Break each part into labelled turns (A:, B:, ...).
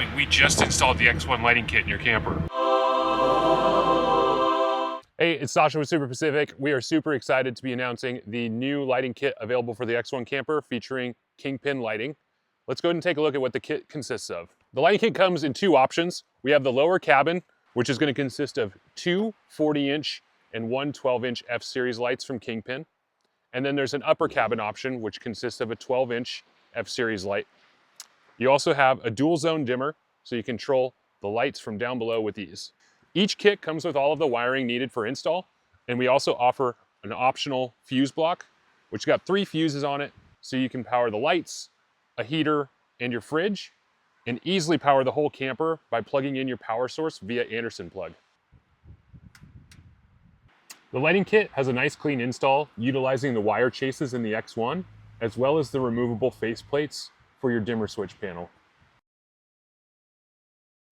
A: doing? We just installed the X1 lighting kit in your camper. Hey, it's Sasha with Super Pacific. We are super excited to be announcing the new lighting kit available for the X1 camper featuring Kingpin lighting. Let's go ahead and take a look at what the kit consists of. The lighting kit comes in two options. We have the lower cabin, which is going to consist of two 40-inch and one 12-inch F-Series lights from Kingpin. And then there's an upper cabin option, which consists of a 12-inch F-Series light. You also have a dual zone dimmer, so you control the lights from down below with ease. Each kit comes with all of the wiring needed for install, and we also offer an optional fuse block, which got 3 fuses on it, so you can power the lights, a heater, and your fridge, and easily power the whole camper by plugging in your power source via Anderson plug. The lighting kit has a nice clean install utilizing the wire chases in the X1, as well as the removable faceplates for your dimmer switch panel.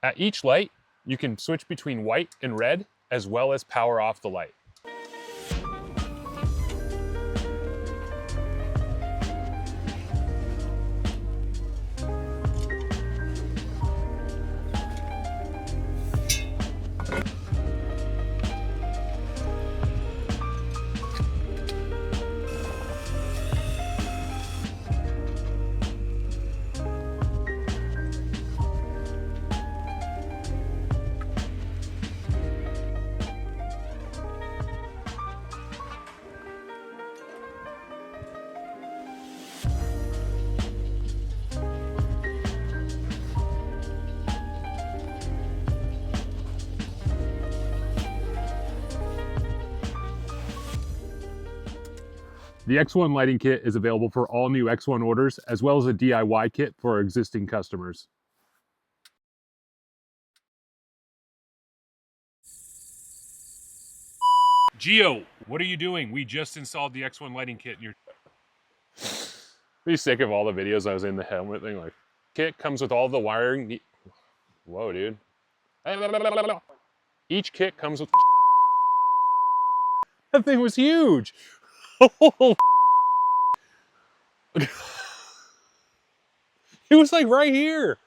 A: At each light, you can switch between white and red, as well as power off the light. The X1 lighting kit is available for all new X1 orders, as well as a DIY kit for our existing customers. Geo, what are you doing? We just installed the X1 lighting kit in your... Be sick of all the videos I was in the helmet thing, like... Kit comes with all the wiring... Whoa, dude. Each kit comes with... That thing was huge! It was like right here.